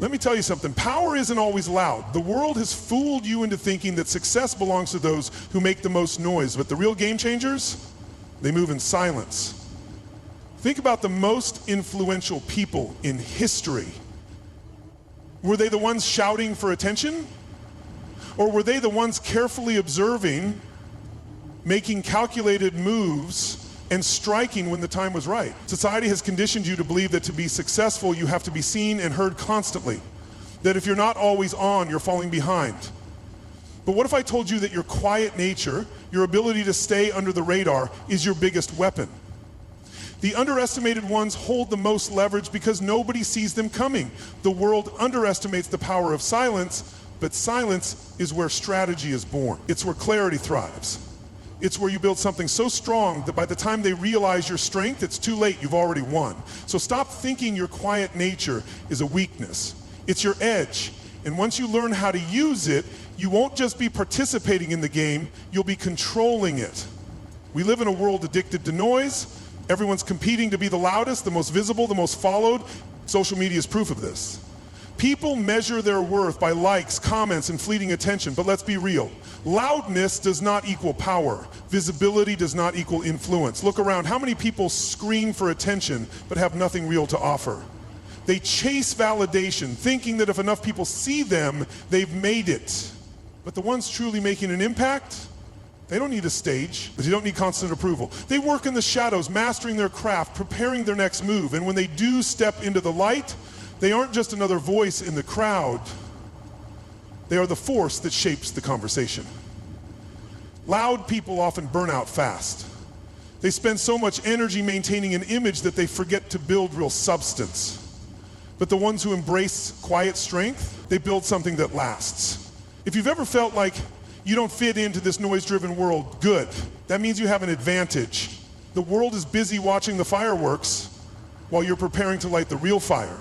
Let me tell you something, power isn't always loud. The world has fooled you into thinking that success belongs to those who make the most noise, but the real game changers, they move in silence. Think about the most influential people in history. Were they the ones shouting for attention? Or were they the ones carefully observing, making calculated moves, and striking when the time was right? Society has conditioned you to believe that to be successful, you have to be seen and heard constantly. That if you're not always on, you're falling behind. But what if I told you that your quiet nature, your ability to stay under the radar, is your biggest weapon? The underestimated ones hold the most leverage because nobody sees them coming. The world underestimates the power of silence, but silence is where strategy is born. It's where clarity thrives. It's where you build something so strong that by the time they realize your strength, it's too late, you've already won. So stop thinking your quiet nature is a weakness. It's your edge. And once you learn how to use it, you won't just be participating in the game, you'll be controlling it. We live in a world addicted to noise. Everyone's competing to be the loudest, the most visible, the most followed. Social media is proof of this. People measure their worth by likes, comments, and fleeting attention, but let's be real. Loudness does not equal power. Visibility does not equal influence. Look around, how many people scream for attention but have nothing real to offer? They chase validation, thinking that if enough people see them, they've made it. But the ones truly making an impact, they don't need a stage, but they don't need constant approval. They work in the shadows, mastering their craft, preparing their next move, and when they do step into the light, they aren't just another voice in the crowd. They are the force that shapes the conversation. Loud people often burn out fast. They spend so much energy maintaining an image that they forget to build real substance. But the ones who embrace quiet strength, they build something that lasts. If you've ever felt like you don't fit into this noise-driven world, good. That means you have an advantage. The world is busy watching the fireworks while you're preparing to light the real fire.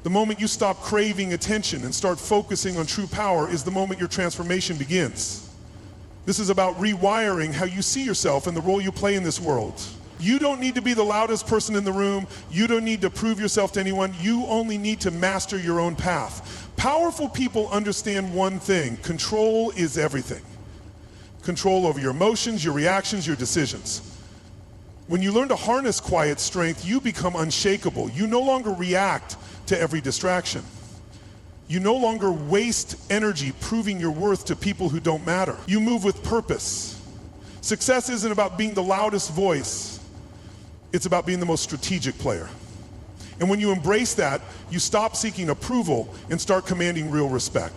The moment you stop craving attention and start focusing on true power is the moment your transformation begins. This is about rewiring how you see yourself and the role you play in this world. You don't need to be the loudest person in the room. You don't need to prove yourself to anyone. You only need to master your own path. Powerful people understand one thing: control is everything. Control over your emotions, your reactions, your decisions. When you learn to harness quiet strength, you become unshakable. You no longer react to every distraction. You no longer waste energy proving your worth to people who don't matter. You move with purpose. Success isn't about being the loudest voice. It's about being the most strategic player. And when you embrace that, you stop seeking approval and start commanding real respect.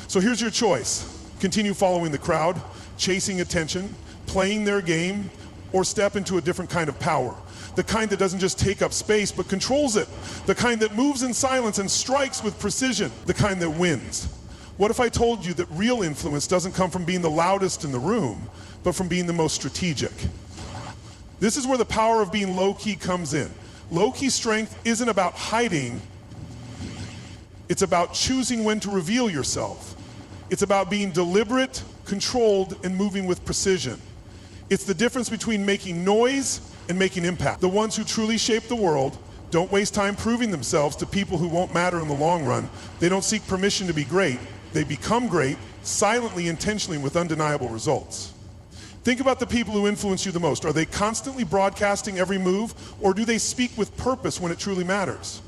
So here's your choice. Continue following the crowd, chasing attention, playing their game, or step into a different kind of power. The kind that doesn't just take up space, but controls it. The kind that moves in silence and strikes with precision. The kind that wins. What if I told you that real influence doesn't come from being the loudest in the room, but from being the most strategic? This is where the power of being low-key comes in. Low-key strength isn't about hiding. It's about choosing when to reveal yourself. It's about being deliberate, controlled, and moving with precision. It's the difference between making noise and making impact. The ones who truly shape the world don't waste time proving themselves to people who won't matter in the long run. They don't seek permission to be great. They become great, silently, intentionally, with undeniable results. Think about the people who influence you the most. Are they constantly broadcasting every move, or do they speak with purpose when it truly matters?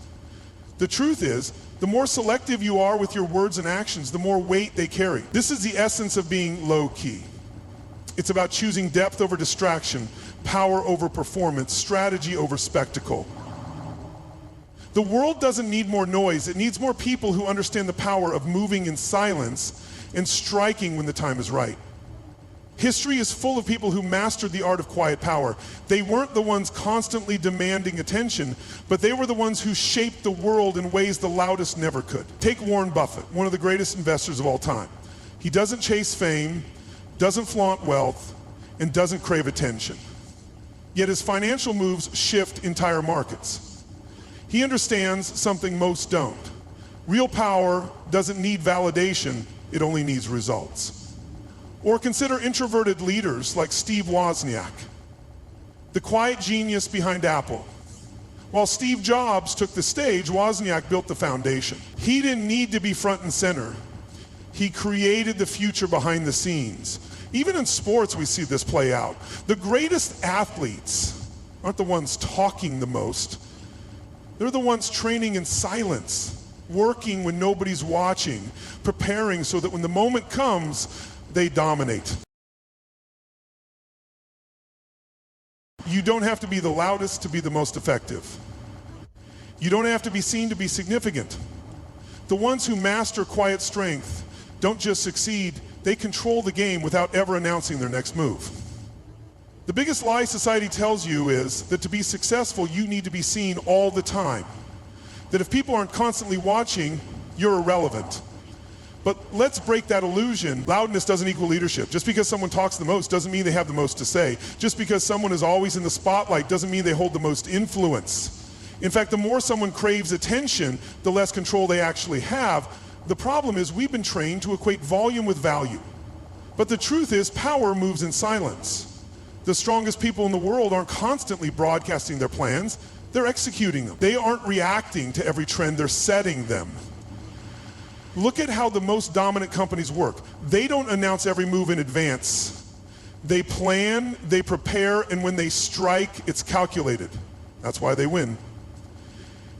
The truth is, the more selective you are with your words and actions, the more weight they carry. This is the essence of being low-key. It's about choosing depth over distraction, power over performance, strategy over spectacle. The world doesn't need more noise. It needs more people who understand the power of moving in silence and striking when the time is right. History is full of people who mastered the art of quiet power. They weren't the ones constantly demanding attention, but they were the ones who shaped the world in ways the loudest never could. Take Warren Buffett, one of the greatest investors of all time. He doesn't chase fame, doesn't flaunt wealth, and doesn't crave attention. Yet his financial moves shift entire markets. He understands something most don't. Real power doesn't need validation, it only needs results. Or consider introverted leaders like Steve Wozniak, the quiet genius behind Apple. While Steve Jobs took the stage, Wozniak built the foundation. He didn't need to be front and center. He created the future behind the scenes. Even in sports, we see this play out. The greatest athletes aren't the ones talking the most. They're the ones training in silence, working when nobody's watching, preparing so that when the moment comes, they dominate. You don't have to be the loudest to be the most effective. You don't have to be seen to be significant. The ones who master quiet strength don't just succeed, they control the game without ever announcing their next move. The biggest lie society tells you is that to be successful, you need to be seen all the time. That if people aren't constantly watching, you're irrelevant. But let's break that illusion. Loudness doesn't equal leadership. Just because someone talks the most doesn't mean they have the most to say. Just because someone is always in the spotlight doesn't mean they hold the most influence. In fact, the more someone craves attention, the less control they actually have. The problem is we've been trained to equate volume with value. But the truth is power moves in silence. The strongest people in the world aren't constantly broadcasting their plans, they're executing them. They aren't reacting to every trend, they're setting them. Look at how the most dominant companies work. They don't announce every move in advance. They plan, they prepare, and when they strike, it's calculated. That's why they win.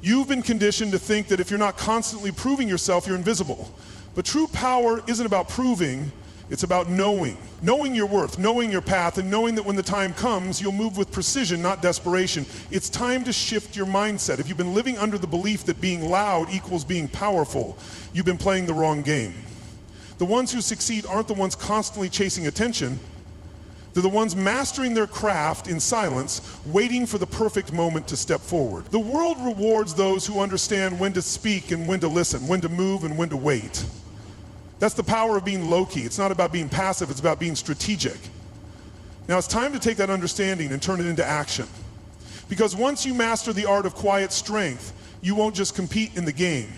You've been conditioned to think that if you're not constantly proving yourself, you're invisible. But true power isn't about proving, it's about knowing. Knowing your worth, knowing your path, and knowing that when the time comes, you'll move with precision, not desperation. It's time to shift your mindset. If you've been living under the belief that being loud equals being powerful, you've been playing the wrong game. The ones who succeed aren't the ones constantly chasing attention. They're the ones mastering their craft in silence, waiting for the perfect moment to step forward. The world rewards those who understand when to speak and when to listen, when to move and when to wait. That's the power of being low-key. It's not about being passive, it's about being strategic. Now it's time to take that understanding and turn it into action. Because once you master the art of quiet strength, you won't just compete in the game,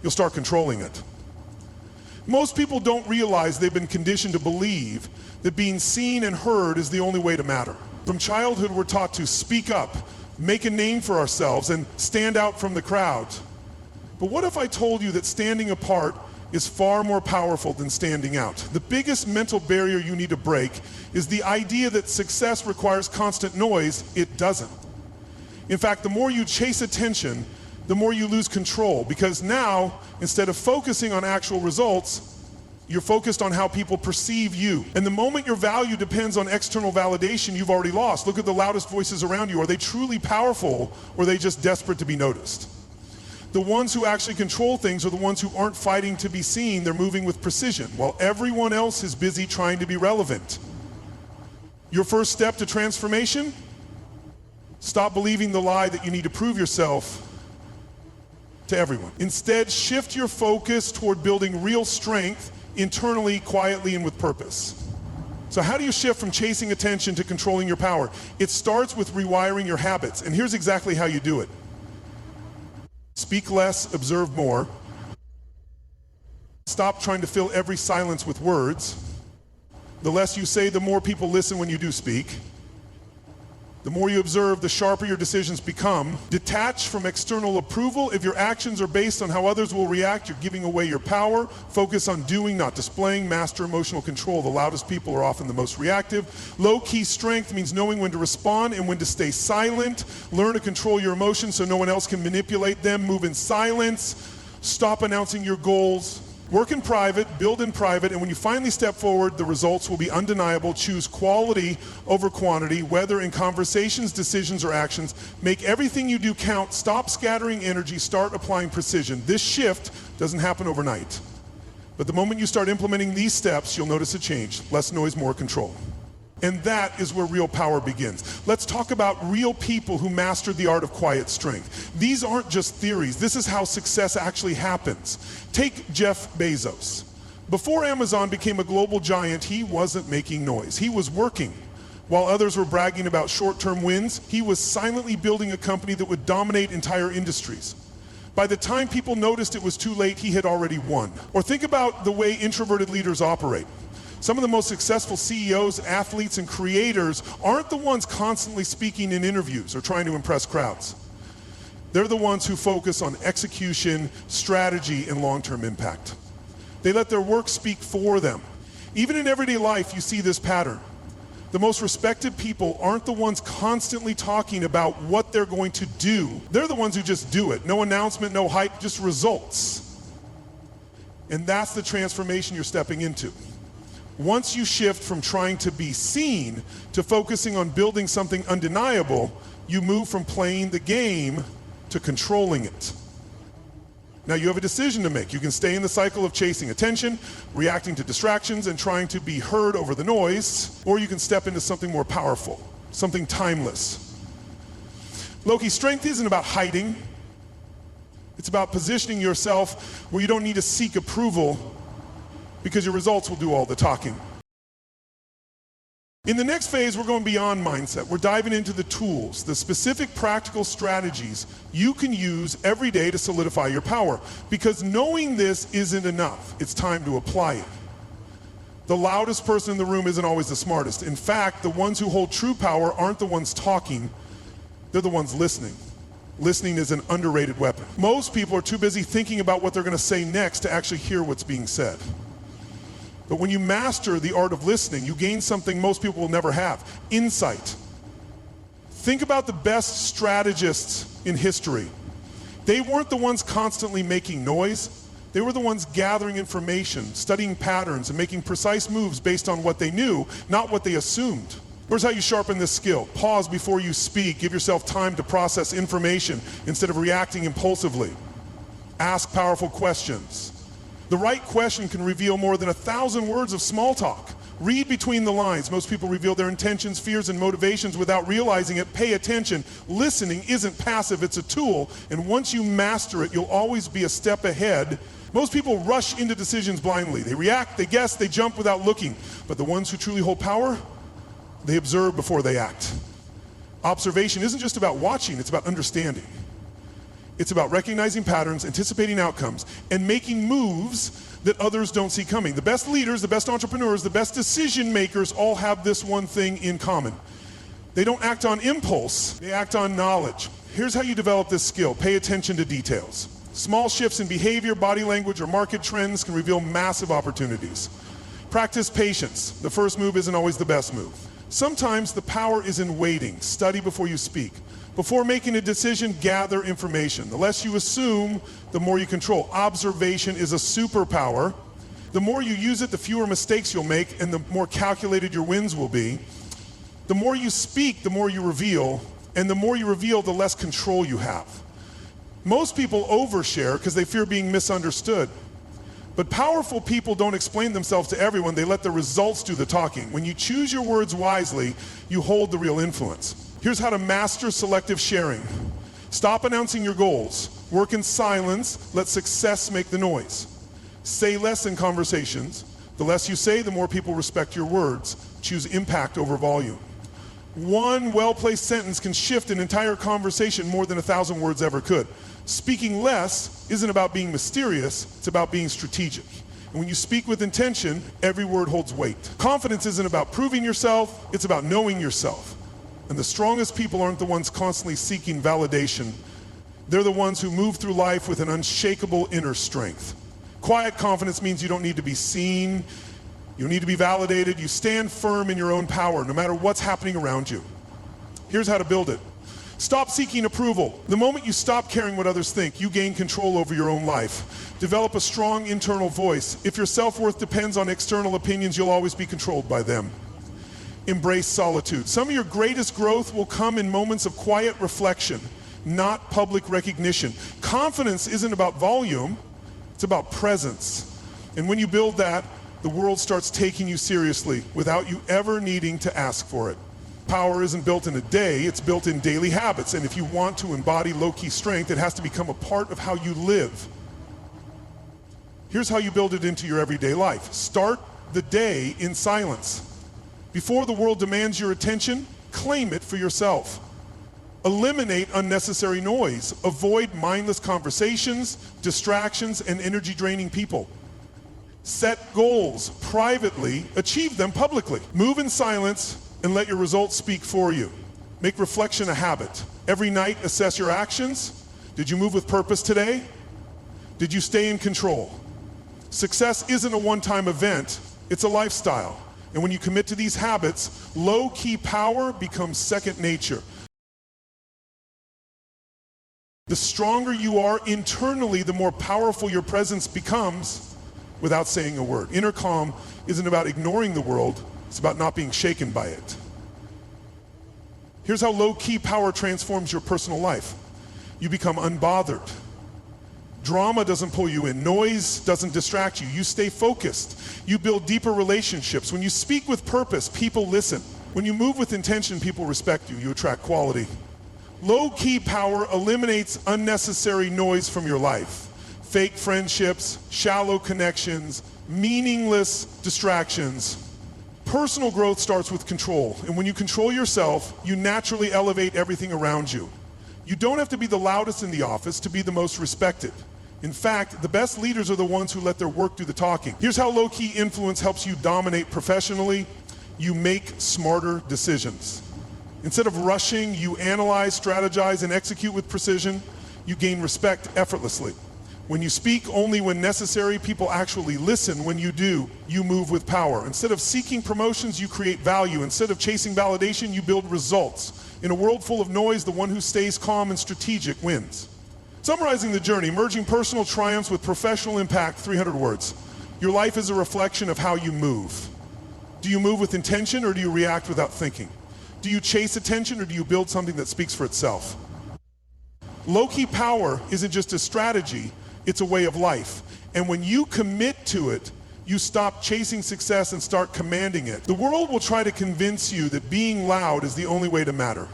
you'll start controlling it. Most people don't realize they've been conditioned to believe that being seen and heard is the only way to matter. From childhood, we're taught to speak up, make a name for ourselves, and stand out from the crowd. But what if I told you that standing apart is far more powerful than standing out? The biggest mental barrier you need to break is the idea that success requires constant noise. It doesn't. In fact, the more you chase attention, the more you lose control, because now, instead of focusing on actual results, you're focused on how people perceive you. And the moment your value depends on external validation, you've already lost. Look at the loudest voices around you. Are they truly powerful, or are they just desperate to be noticed? The ones who actually control things are the ones who aren't fighting to be seen. They're moving with precision, while everyone else is busy trying to be relevant. Your first step to transformation? Stop believing the lie that you need to prove yourself to everyone. Instead, shift your focus toward building real strength internally, quietly, and with purpose. So how do you shift from chasing attention to controlling your power? It starts with rewiring your habits, and here's exactly how you do it. Speak less, observe more. Stop trying to fill every silence with words. The less you say, the more people listen when you do speak. The more you observe, the sharper your decisions become. Detach from external approval. If your actions are based on how others will react, you're giving away your power. Focus on doing, not displaying. Master emotional control. The loudest people are often the most reactive. Low-key strength means knowing when to respond and when to stay silent. Learn to control your emotions so no one else can manipulate them. Move in silence. Stop announcing your goals. Work in private, build in private, and when you finally step forward, the results will be undeniable. Choose quality over quantity, whether in conversations, decisions, or actions. Make everything you do count. Stop scattering energy. Start applying precision. This shift doesn't happen overnight. But the moment you start implementing these steps, you'll notice a change. Less noise, more control. And that is where real power begins. Let's talk about real people who mastered the art of quiet strength. These aren't just theories. This is how success actually happens. Take Jeff Bezos. Before Amazon became a global giant, he wasn't making noise. He was working. While others were bragging about short-term wins, he was silently building a company that would dominate entire industries. By the time people noticed it was too late, he had already won. Or think about the way introverted leaders operate. Some of the most successful CEOs, athletes, and creators aren't the ones constantly speaking in interviews or trying to impress crowds. They're the ones who focus on execution, strategy, and long-term impact. They let their work speak for them. Even in everyday life, you see this pattern. The most respected people aren't the ones constantly talking about what they're going to do. They're the ones who just do it. No announcement, no hype, just results. And that's the transformation you're stepping into. Once you shift from trying to be seen to focusing on building something undeniable, you move from playing the game to controlling it. Now you have a decision to make. You can stay in the cycle of chasing attention, reacting to distractions, and trying to be heard over the noise, or you can step into something more powerful, something timeless. Lowkey, strength isn't about hiding. It's about positioning yourself where you don't need to seek approval because your results will do all the talking. In the next phase, we're going beyond mindset. We're diving into the tools, the specific practical strategies you can use every day to solidify your power. Because knowing this isn't enough. It's time to apply it. The loudest person in the room isn't always the smartest. In fact, the ones who hold true power aren't the ones talking, they're the ones listening. Listening is an underrated weapon. Most people are too busy thinking about what they're going to say next to actually hear what's being said. But when you master the art of listening, you gain something most people will never have: insight. Think about the best strategists in history. They weren't the ones constantly making noise. They were the ones gathering information, studying patterns, and making precise moves based on what they knew, not what they assumed. Here's how you sharpen this skill. Pause before you speak. Give yourself time to process information instead of reacting impulsively. Ask powerful questions. The right question can reveal more than 1,000 words of small talk. Read between the lines. Most people reveal their intentions, fears, and motivations without realizing it. Pay attention. Listening isn't passive, it's a tool. And once you master it, you'll always be a step ahead. Most people rush into decisions blindly. They react, they guess, they jump without looking. But the ones who truly hold power, they observe before they act. Observation isn't just about watching, it's about understanding. It's about recognizing patterns, anticipating outcomes, and making moves that others don't see coming. The best leaders, the best entrepreneurs, the best decision makers all have this one thing in common. They don't act on impulse, they act on knowledge. Here's how you develop this skill. Pay attention to details. Small shifts in behavior, body language, or market trends can reveal massive opportunities. Practice patience. The first move isn't always the best move. Sometimes the power is in waiting. Study before you speak. Before making a decision, gather information. The less you assume, the more you control. Observation is a superpower. The more you use it, the fewer mistakes you'll make, and the more calculated your wins will be. The more you speak, the more you reveal, and the more you reveal, the less control you have. Most people overshare because they fear being misunderstood. But powerful people don't explain themselves to everyone, they let the results do the talking. When you choose your words wisely, you hold the real influence. Here's how to master selective sharing. Stop announcing your goals. Work in silence, let success make the noise. Say less in conversations. The less you say, the more people respect your words. Choose impact over volume. One well-placed sentence can shift an entire conversation more than 1,000 words ever could. Speaking less isn't about being mysterious, it's about being strategic. And when you speak with intention, every word holds weight. Confidence isn't about proving yourself, it's about knowing yourself. And the strongest people aren't the ones constantly seeking validation. They're the ones who move through life with an unshakable inner strength. Quiet confidence means you don't need to be seen, you don't need to be validated, you stand firm in your own power no matter what's happening around you. Here's how to build it. Stop seeking approval. The moment you stop caring what others think, you gain control over your own life. Develop a strong internal voice. If your self-worth depends on external opinions, you'll always be controlled by them. Embrace solitude. Some of your greatest growth will come in moments of quiet reflection, not public recognition. Confidence isn't about volume, it's about presence. And when you build that, the world starts taking you seriously without you ever needing to ask for it. Power isn't built in a day, it's built in daily habits. And if you want to embody low-key strength, it has to become a part of how you live. Here's how you build it into your everyday life. Start the day in silence. Before the world demands your attention, claim it for yourself. Eliminate unnecessary noise. Avoid mindless conversations, distractions, and energy-draining people. Set goals privately, achieve them publicly. Move in silence and let your results speak for you. Make reflection a habit. Every night, assess your actions. Did you move with purpose today? Did you stay in control? Success isn't a one-time event, it's a lifestyle. And when you commit to these habits, low-key power becomes second nature. The stronger you are internally, the more powerful your presence becomes without saying a word. Inner calm isn't about ignoring the world, it's about not being shaken by it. Here's how low-key power transforms your personal life. You become unbothered. Drama doesn't pull you in. Noise doesn't distract you. You stay focused. You build deeper relationships. When you speak with purpose, people listen. When you move with intention, people respect you. You attract quality. Low-key power eliminates unnecessary noise from your life. Fake friendships, shallow connections, meaningless distractions. Personal growth starts with control. And when you control yourself, you naturally elevate everything around you. You don't have to be the loudest in the office to be the most respected. In fact, the best leaders are the ones who let their work do the talking. Here's how low-key influence helps you dominate professionally. You make smarter decisions. Instead of rushing, you analyze, strategize, and execute with precision. You gain respect effortlessly. When you speak only when necessary, people actually listen. When you do, you move with power. Instead of seeking promotions, you create value. Instead of chasing validation, you build results. In a world full of noise, the one who stays calm and strategic wins. Summarizing the journey, merging personal triumphs with professional impact, 300 words. Your life is a reflection of how you move. Do you move with intention or do you react without thinking? Do you chase attention or do you build something that speaks for itself? Low-key power isn't just a strategy, it's a way of life. And when you commit to it, you stop chasing success and start commanding it. The world will try to convince you that being loud is the only way to matter.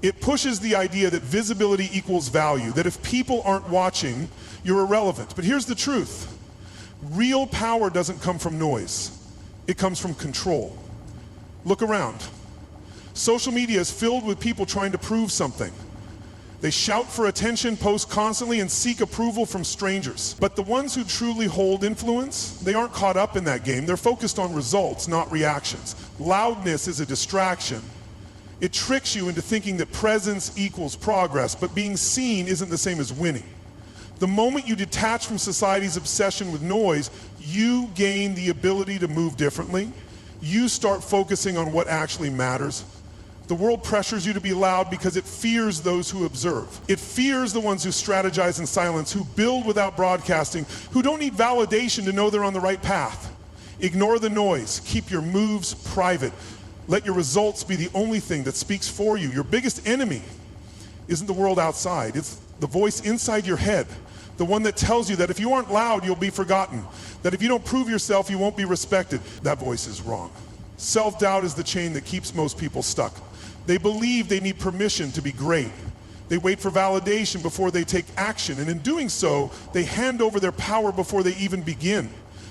It pushes the idea that visibility equals value, that if people aren't watching, you're irrelevant. But here's the truth. Real power doesn't come from noise. It comes from control. Look around. Social media is filled with people trying to prove something. They shout for attention, post constantly, and seek approval from strangers. But the ones who truly hold influence, they aren't caught up in that game. They're focused on results, not reactions. Loudness is a distraction. It tricks you into thinking that presence equals progress, but being seen isn't the same as winning. The moment you detach from society's obsession with noise, you gain the ability to move differently. You start focusing on what actually matters. The world pressures you to be loud because it fears those who observe. It fears the ones who strategize in silence, who build without broadcasting, who don't need validation to know they're on the right path. Ignore the noise. Keep your moves private. Let your results be the only thing that speaks for you. Your biggest enemy isn't the world outside. It's the voice inside your head. The one that tells you that if you aren't loud, you'll be forgotten. That if you don't prove yourself, you won't be respected. That voice is wrong. Self-doubt is the chain that keeps most people stuck. They believe they need permission to be great. They wait for validation before they take action, and in doing so, they hand over their power before they even begin.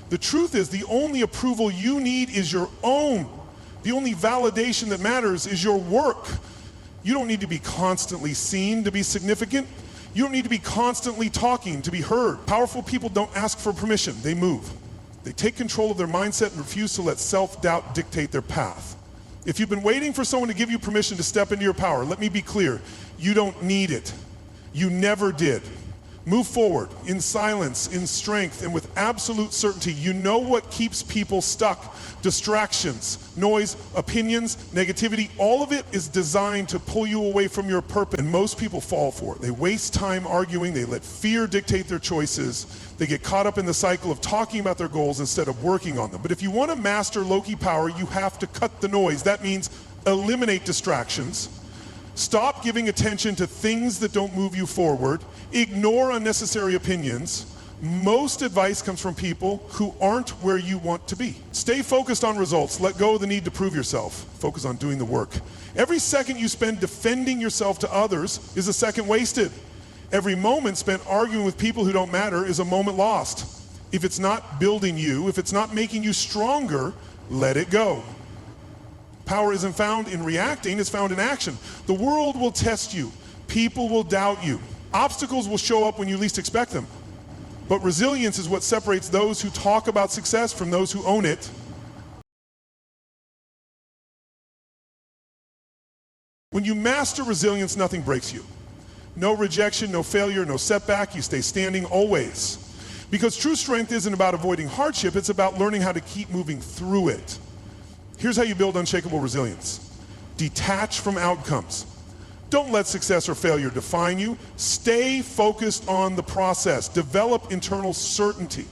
The truth is, the only approval you need is your own. The only validation that matters is your work. You don't need to be constantly seen to be significant. You don't need to be constantly talking to be heard. Powerful people don't ask for permission, they move. They take control of their mindset and refuse to let self-doubt dictate their path. If you've been waiting for someone to give you permission to step into your power, let me be clear, you don't need it. You never did. Move forward in silence, in strength, and with absolute certainty. You know what keeps people stuck. Distractions, noise, opinions, negativity, all of it is designed to pull you away from your purpose. And most people fall for it. They waste time arguing, they let fear dictate their choices, they get caught up in the cycle of talking about their goals instead of working on them. But if you want to master low-key power, you have to cut the noise. That means eliminate distractions. Stop giving attention to things that don't move you forward. Ignore unnecessary opinions. Most advice comes from people who aren't where you want to be. Stay focused on results. Let go of the need to prove yourself. Focus on doing the work. Every second you spend defending yourself to others is a second wasted. Every moment spent arguing with people who don't matter is a moment lost. If it's not building you, if it's not making you stronger, let it go. Power isn't found in reacting, it's found in action. The world will test you. People will doubt you. Obstacles will show up when you least expect them. But resilience is what separates those who talk about success from those who own it. When you master resilience, nothing breaks you. No rejection, no failure, no setback. You stay standing always. Because true strength isn't about avoiding hardship, it's about learning how to keep moving through it. Here's how you build unshakable resilience. Detach from outcomes. Don't let success or failure define you. Stay focused on the process. Develop internal certainty.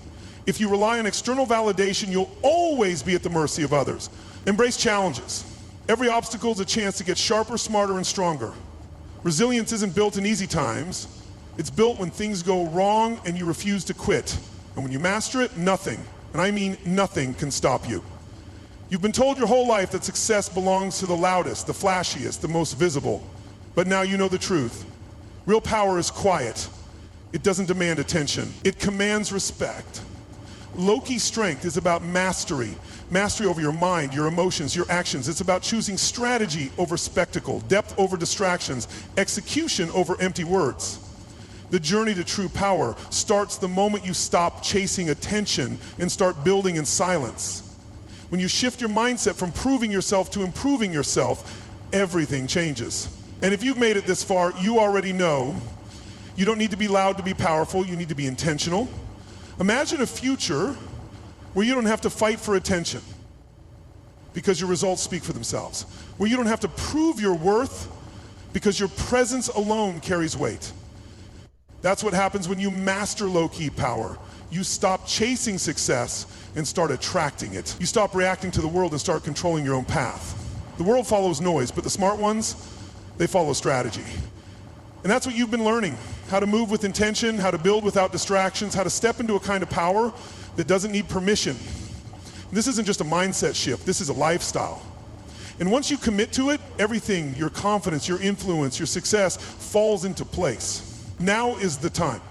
If you rely on external validation, you'll always be at the mercy of others. Embrace challenges. Every obstacle is a chance to get sharper, smarter, and stronger. Resilience isn't built in easy times. It's built when things go wrong and you refuse to quit. And when you master it, nothing, and I mean nothing, can stop you. You've been told your whole life that success belongs to the loudest, the flashiest, the most visible. But now you know the truth. Real power is quiet. It doesn't demand attention. It commands respect. Lowkey strength is about mastery. Mastery over your mind, your emotions, your actions. It's about choosing strategy over spectacle, depth over distractions, execution over empty words. The journey to true power starts the moment you stop chasing attention and start building in silence. When you shift your mindset from proving yourself to improving yourself, everything changes. And if you've made it this far, you already know you don't need to be loud to be powerful, you need to be intentional. Imagine a future where you don't have to fight for attention because your results speak for themselves. Where you don't have to prove your worth because your presence alone carries weight. That's what happens when you master low-key power. You stop chasing success and start attracting it. You stop reacting to the world and start controlling your own path. The world follows noise, but the smart ones, they follow strategy. And that's what you've been learning. How to move with intention, how to build without distractions, how to step into a kind of power that doesn't need permission. This isn't just a mindset shift, this is a lifestyle. And once you commit to it, everything, your confidence, your influence, your success falls into place. Now is the time.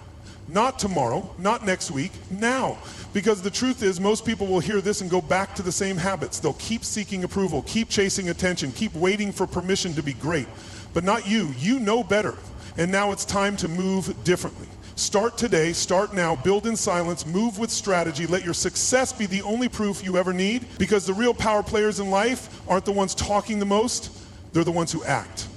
Not tomorrow, not next week, now. Because the truth is, most people will hear this and go back to the same habits. They'll keep seeking approval, keep chasing attention, keep waiting for permission to be great. But not you. You know better. And now it's time to move differently. Start today, start now, build in silence, move with strategy, let your success be the only proof you ever need, because the real power players in life aren't the ones talking the most, they're the ones who act.